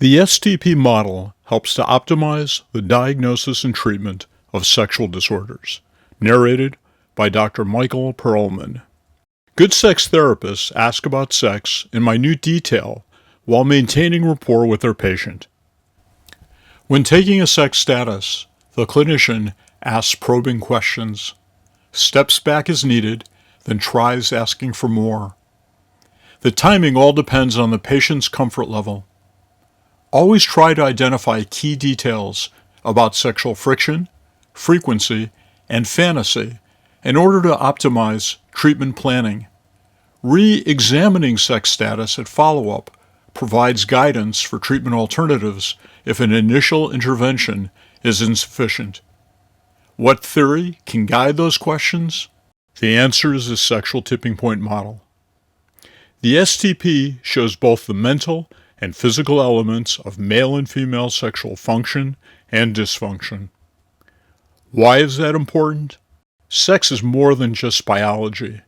The STP model helps to optimize the diagnosis and treatment of sexual disorders. Narrated by Dr. Michael Perlman. Good sex therapists ask about sex in minute detail while maintaining rapport with their patient. When taking a sex status, the clinician asks probing questions, steps back as needed, then tries asking for more. The timing all depends on the patient's comfort level. Always try to identify key details about sexual friction, frequency, and fantasy in order to optimize treatment planning. Re-examining sex status at follow-up provides guidance for treatment alternatives if an initial intervention is insufficient. What theory can guide those questions? The answer is the sexual tipping point model. The STP shows both the mental and physical elements of male and female sexual function and dysfunction. Why is that important? Sex is more than just biology.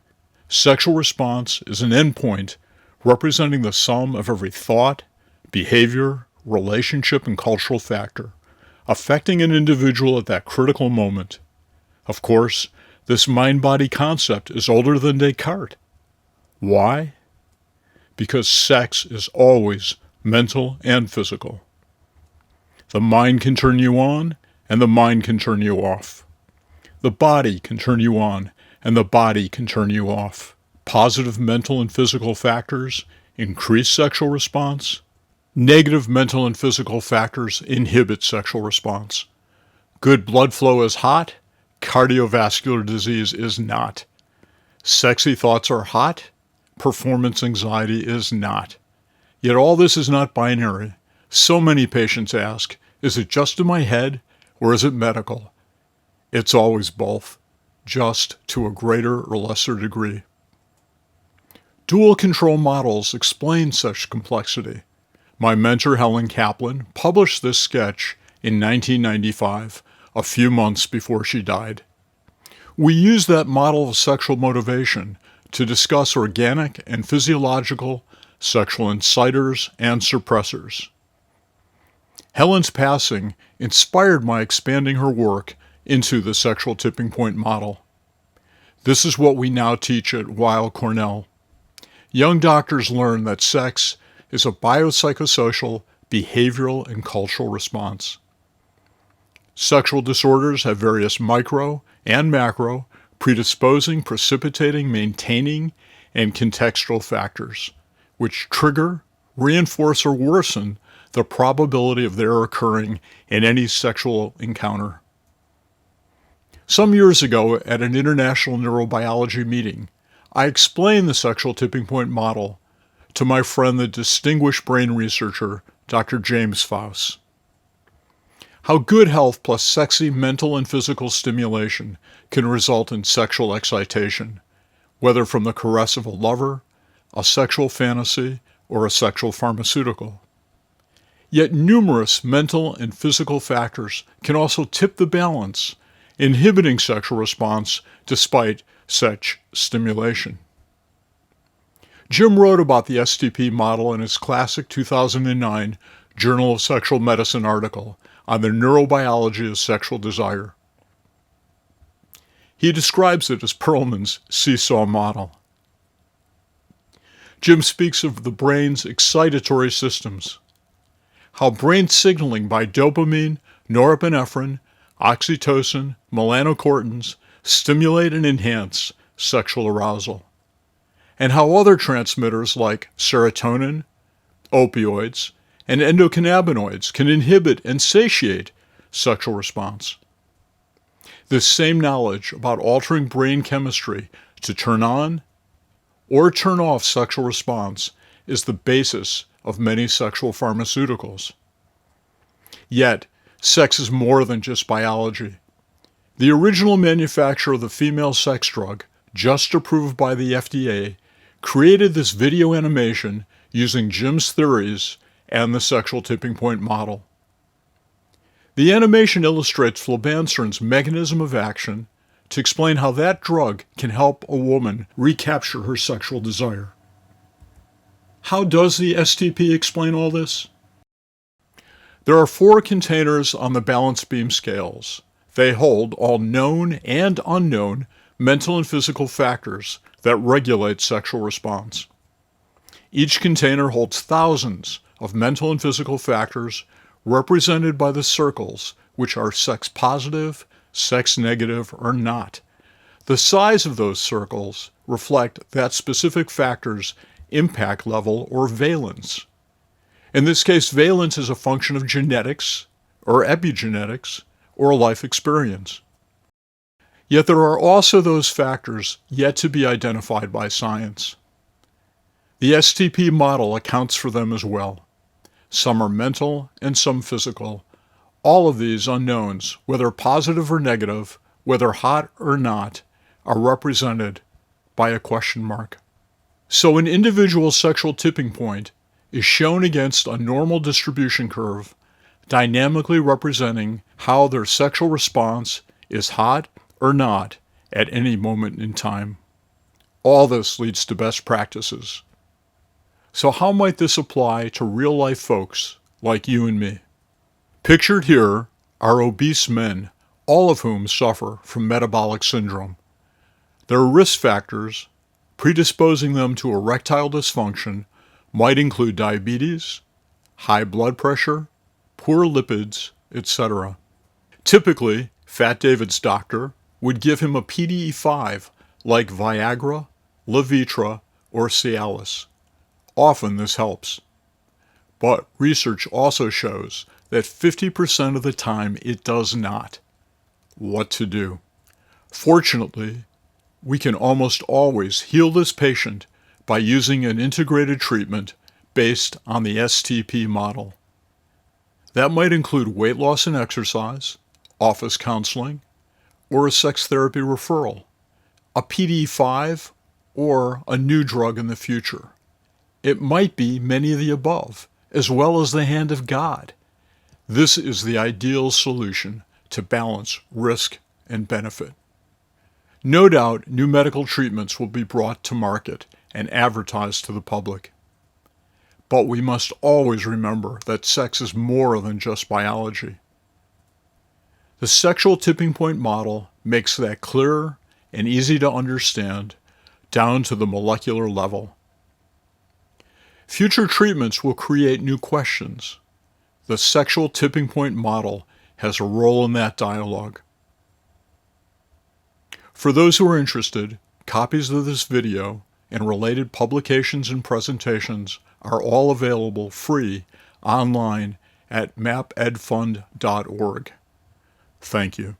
Sexual response is an endpoint representing the sum of every thought, behavior, relationship, and cultural factor, affecting an individual at that critical moment. Of course, this mind-body concept is older than Descartes. Why? Because sex is always mental and physical. The mind can turn you on, and the mind can turn you off. The body can turn you on, and the body can turn you off. Positive mental and physical factors increase sexual response. Negative mental and physical factors inhibit sexual response. Good blood flow is hot. Cardiovascular disease is not. Sexy thoughts are hot. Performance anxiety is not. Yet all this is not binary. So many patients ask, is it just in my head or is it medical? It's always both, just to a greater or lesser degree. Dual control models explain such complexity. My mentor, Helen Kaplan, published this sketch in 1995, a few months before she died. We use that model of sexual motivation to discuss organic and physiological sexual inciters and suppressors. Helen's passing inspired my expanding her work into the sexual tipping point model. This is what we now teach at Weill Cornell. Young doctors learn that sex is a biopsychosocial, behavioral, and cultural response. Sexual disorders have various micro and macro, predisposing, precipitating, maintaining, and contextual factors, which trigger, reinforce, or worsen the probability of their occurring in any sexual encounter. Some years ago, at an international neurobiology meeting, I explained the sexual tipping point model to my friend, the distinguished brain researcher, Dr. James Faus. How good health plus sexy mental and physical stimulation can result in sexual excitation, whether from the caress of a lover, a sexual fantasy, or a sexual pharmaceutical. Yet numerous mental and physical factors can also tip the balance, inhibiting sexual response despite such stimulation. Jim wrote about the STP model in his classic 2009 Journal of Sexual Medicine article on the neurobiology of sexual desire. He describes it as Perlman's seesaw model. Jim speaks of the brain's excitatory systems, how brain signaling by dopamine, norepinephrine, oxytocin, melanocortins stimulate and enhance sexual arousal, and how other transmitters like serotonin, opioids, and endocannabinoids can inhibit and satiate sexual response. This same knowledge about altering brain chemistry to turn on or turn off sexual response is the basis of many sexual pharmaceuticals. Yet, sex is more than just biology. The original manufacturer of the female sex drug, just approved by the FDA, created this video animation using Jim's theories and the sexual tipping point model. The animation illustrates flubanserin's mechanism of action to explain how that drug can help a woman recapture her sexual desire. How does the STP explain all this? There are 4 containers on the balance beam scales. They hold all known and unknown mental and physical factors that regulate sexual response. Each container holds thousands of mental and physical factors represented by the circles, which are sex positive, sex negative, or not. The size of those circles reflect that specific factor's impact level or valence. In this case, valence is a function of genetics or epigenetics or life experience. Yet there are also those factors yet to be identified by science. The STP model accounts for them as well. Some are mental and some physical. All of these unknowns, whether positive or negative, whether hot or not, are represented by a question mark. So an individual sexual tipping point is shown against a normal distribution curve, dynamically representing how their sexual response is hot or not at any moment in time. All this leads to best practices. So how might this apply to real-life folks like you and me? Pictured here are obese men, all of whom suffer from metabolic syndrome. Their risk factors predisposing them to erectile dysfunction might include diabetes, high blood pressure, poor lipids, etc. Typically, Fat David's doctor would give him a PDE5 like Viagra, Levitra, or Cialis. Often this helps. But research also shows that 50% of the time it does not. What to do? Fortunately, we can almost always heal this patient by using an integrated treatment based on the STP model. That might include weight loss and exercise, office counseling, or a sex therapy referral, a PDE5, or a new drug in the future. It might be many of the above, as well as the hand of God. This is the ideal solution to balance risk and benefit. No doubt, new medical treatments will be brought to market and advertised to the public. But we must always remember that sex is more than just biology. The sexual tipping point model makes that clear and easy to understand down to the molecular level. Future treatments will create new questions. The sexual tipping point model has a role in that dialogue. For those who are interested, copies of this video and related publications and presentations are all available free online at mapedfund.org. Thank you.